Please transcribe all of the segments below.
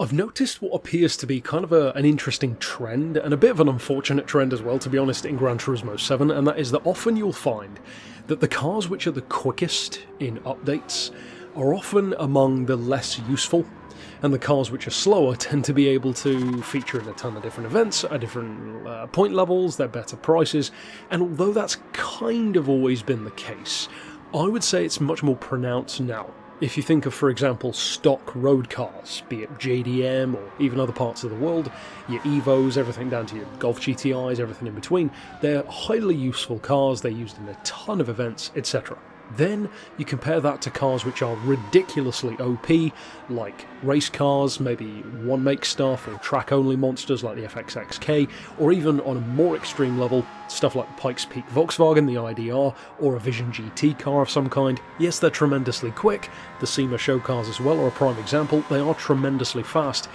I've noticed what appears to be kind of an interesting trend, and a bit of an unfortunate trend as well, to be honest, in Gran Turismo 7, and that is that often you'll find that the cars which are the quickest in updates are often among the less useful, and the cars which are slower tend to be able to feature in a ton of different events at different point levels, they're better prices, and although that's kind of always been the case, I would say it's much more pronounced now. If you think of, for example, stock road cars, be it JDM or even other parts of the world, your Evos, everything down to your Golf GTIs, everything in between, they're highly useful cars, they're used in a ton of events, etc. Then you compare that to cars which are ridiculously OP, like race cars, maybe one-make stuff, or track-only monsters like the FXXK, or even on a more extreme level, stuff like Pikes Peak Volkswagen, the IDR, or a Vision GT car of some kind. Yes, they're tremendously quick, the SEMA show cars as well are a prime example, they are tremendously fast,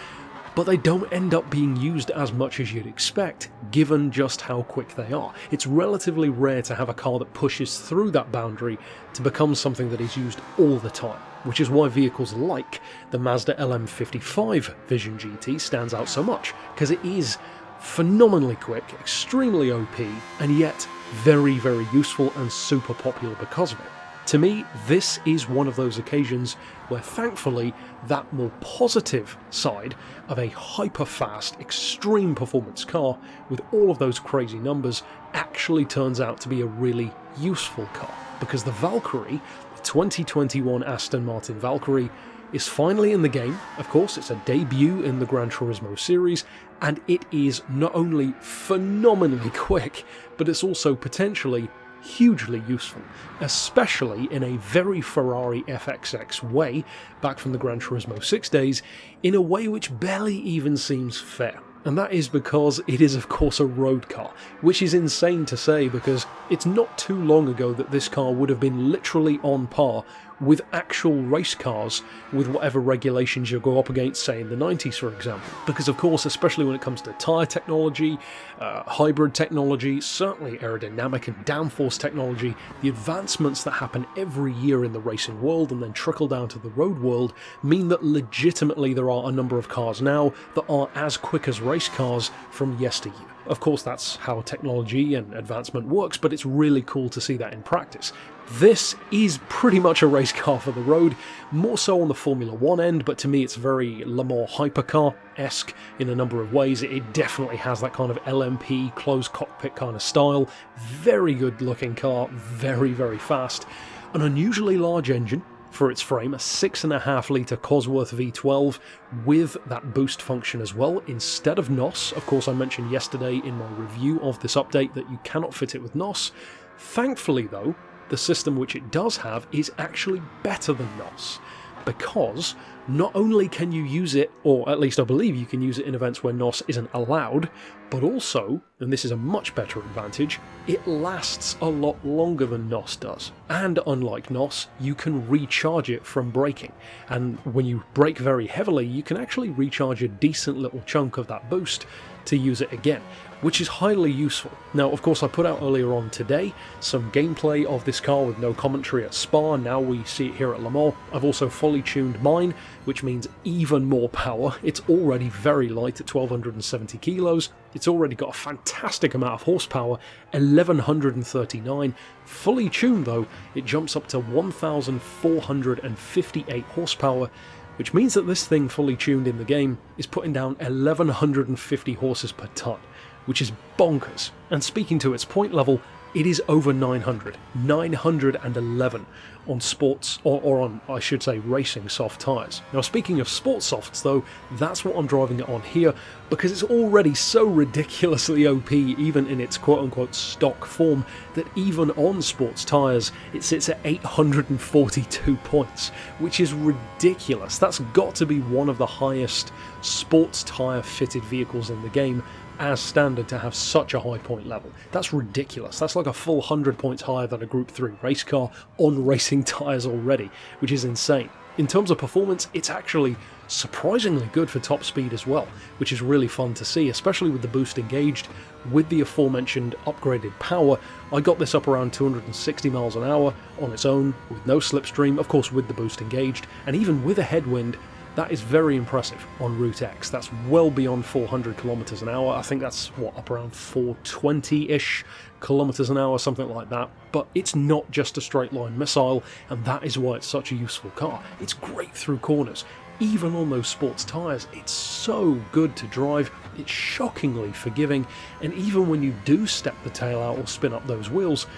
but they don't end up being used as much as you'd expect, given just how quick they are. It's relatively rare to have a car that pushes through that boundary to become something that is used all the time, which is why vehicles like the Mazda LM55 Vision GT stands out so much, because it is phenomenally quick, extremely OP, and yet very, very useful and super popular because of it. To me, this is one of those occasions where thankfully that more positive side of a hyper-fast, extreme performance car with all of those crazy numbers actually turns out to be a really useful car. Because the Valkyrie, the 2021 Aston Martin Valkyrie, is finally in the game. Of course, it's a debut in the Gran Turismo series, and it is not only phenomenally quick, but it's also potentially hugely useful, especially in a very Ferrari FXX way, back from the Gran Turismo 6 days, in a way which barely even seems fair. And that is because it is of course a road car, which is insane to say because it's not too long ago that this car would have been literally on par with actual race cars with whatever regulations you go up against, say in the 90s for example. Because of course, especially when it comes to tyre technology, hybrid technology, certainly aerodynamic and downforce technology, the advancements that happen every year in the racing world and then trickle down to the road world mean that legitimately there are a number of cars now that are as quick as race cars from yesteryear. Of course, that's how technology and advancement works, but it's really cool to see that in practice. This is pretty much a race car for the road, more so on the Formula 1 end, but to me it's very Le Mans hypercar-esque in a number of ways. It definitely has that kind of LMP, closed cockpit kind of style. Very good looking car, very, very fast. An unusually large engine for its frame, a 6.5 litre Cosworth V12 with that boost function as well, instead of NOS. Of course, I mentioned yesterday in my review of this update that you cannot fit it with NOS. Thankfully though, the system which it does have is actually better than NOS, because not only can you use it, or at least I believe you can use it in events where NOS isn't allowed, but also, and this is a much better advantage, it lasts a lot longer than NOS does. And unlike NOS, you can recharge it from braking, and when you brake very heavily, you can actually recharge a decent little chunk of that boost to use it again, which is highly useful. Now, of course, I put out earlier on today some gameplay of this car with no commentary at Spa, now we see it here at Le Mans. I've also fully tuned mine, which means even more power. It's already very light at 1270 kilos, it's already got a fantastic amount of horsepower, 1139. Fully tuned though, it jumps up to 1458 horsepower, which means that this thing fully tuned in the game is putting down 1150 horses per ton, which is bonkers. And speaking to its point level, it is over 911 on sports, or on, I should say, racing soft tyres. Now speaking of sports softs though, that's what I'm driving it on here, because it's already so ridiculously OP, even in its quote-unquote stock form, that even on sports tyres, it sits at 842 points, which is ridiculous. That's got to be one of the highest sports tyre fitted vehicles in the game, as standard, to have such a high point level. That's ridiculous. That's like a full 100 points higher than a Group 3 race car on racing tyres already, which is insane. In terms of performance, it's actually surprisingly good for top speed as well, which is really fun to see, especially with the boost engaged. With the aforementioned upgraded power, I got this up around 260 miles an hour on its own, with no slipstream, of course with the boost engaged, and even with a headwind, That is very impressive on Route X. That's well beyond 400 kilometers an hour. I think that's, what, up around 420-ish kilometers an hour, something like that. But it's not just a straight line missile, and that is why it's such a useful car. It's great through corners. Even on those sports tyres, it's so good to drive, it's shockingly forgiving, and even when you do step the tail out or spin up those wheels,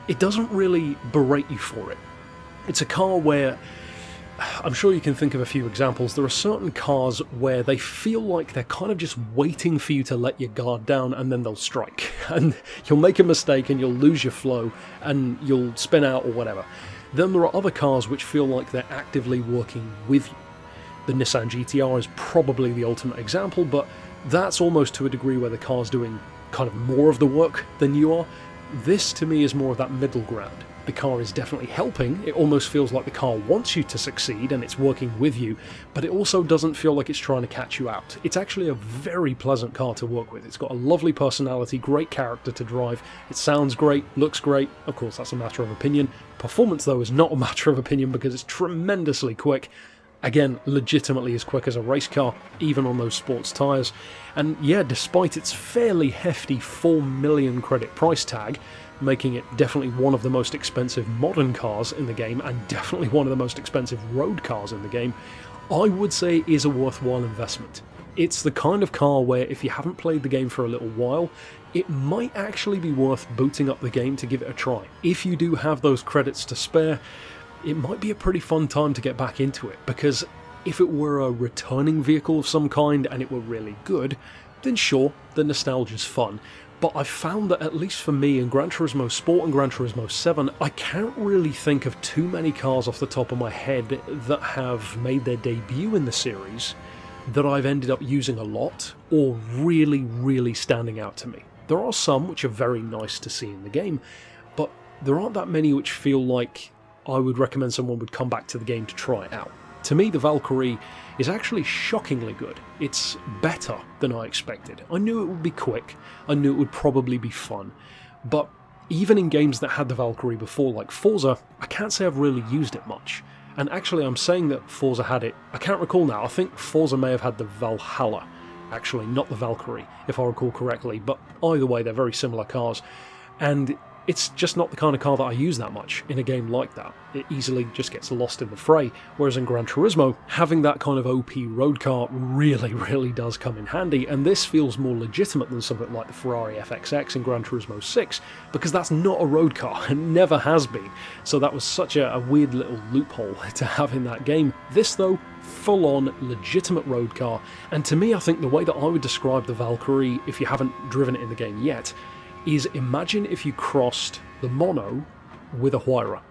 it doesn't really berate you for it. It's a car where, I'm sure you can think of a few examples, there are certain cars where they feel like they're kind of just waiting for you to let your guard down and then they'll strike. And you'll make a mistake and you'll lose your flow and you'll spin out or whatever. Then there are other cars which feel like they're actively working with you. The Nissan GTR is probably the ultimate example, but that's almost to a degree where the car's doing kind of more of the work than you are. This to me is more of that middle ground. The car is definitely helping, it almost feels like the car wants you to succeed and it's working with you, but it also doesn't feel like it's trying to catch you out. It's actually a very pleasant car to work with. It's got a lovely personality, great character to drive, it sounds great, looks great, of course that's a matter of opinion. Performance though is not a matter of opinion because it's tremendously quick. Again, legitimately as quick as a race car, even on those sports tyres. And yeah, despite its fairly hefty 4 million credit price tag, making it definitely one of the most expensive modern cars in the game, and definitely one of the most expensive road cars in the game, I would say it is a worthwhile investment. It's the kind of car where if you haven't played the game for a little while, it might actually be worth booting up the game to give it a try. If you do have those credits to spare, it might be a pretty fun time to get back into it, because if it were a returning vehicle of some kind and it were really good, then sure, the nostalgia's fun. But I've found that at least for me in Gran Turismo Sport and Gran Turismo 7, I can't really think of too many cars off the top of my head that have made their debut in the series that I've ended up using a lot or really standing out to me. There are some which are very nice to see in the game, but there aren't that many which feel like I would recommend someone would come back to the game to try it out. To me, the Valkyrie is actually shockingly good. It's better than I expected. I knew it would be quick, I knew it would probably be fun, but even in games that had the Valkyrie before, like Forza, I can't say I've really used it much. And actually I'm saying that Forza had it, I can't recall now, I think Forza may have had the Valhalla, actually, not the Valkyrie, if I recall correctly, but either way they're very similar cars, and it's just not the kind of car that I use that much in a game like that. It easily just gets lost in the fray, whereas in Gran Turismo, having that kind of OP road car really does come in handy, and this feels more legitimate than something like the Ferrari FXX in Gran Turismo 6, because that's not a road car, and never has been, so that was such a weird little loophole to have in that game. This though, full-on, legitimate road car, and to me I think the way that I would describe the Valkyrie, if you haven't driven it in the game yet, is imagine if you crossed the Mono with a Huayra.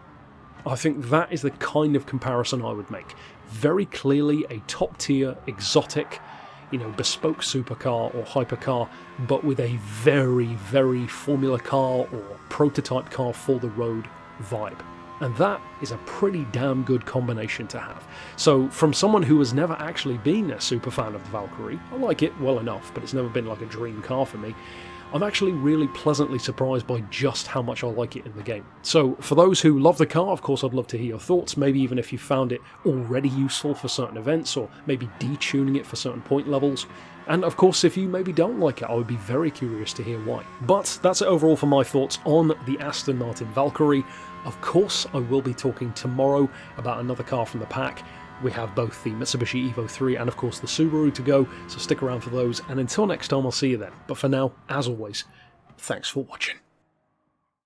I think that is the kind of comparison I would make. Very clearly a top-tier, exotic, bespoke supercar or hypercar, but with a very Formula car or prototype car for the road vibe. And that is a pretty damn good combination to have. So from someone who has never actually been a super fan of the Valkyrie, I like it well enough, but it's never been like a dream car for me, I'm actually really pleasantly surprised by just how much I like it in the game. So for those who love the car, of course I'd love to hear your thoughts, maybe even if you found it already useful for certain events, or maybe detuning it for certain point levels. And of course if you maybe don't like it, I would be very curious to hear why. But that's it overall for my thoughts on the Aston Martin Valkyrie. Of course I will be talking tomorrow about another car from the pack. We have both the Mitsubishi Evo 3 and of course the Subaru to go, so stick around for those, and until next time I'll see you then. But for now, as always, thanks for watching.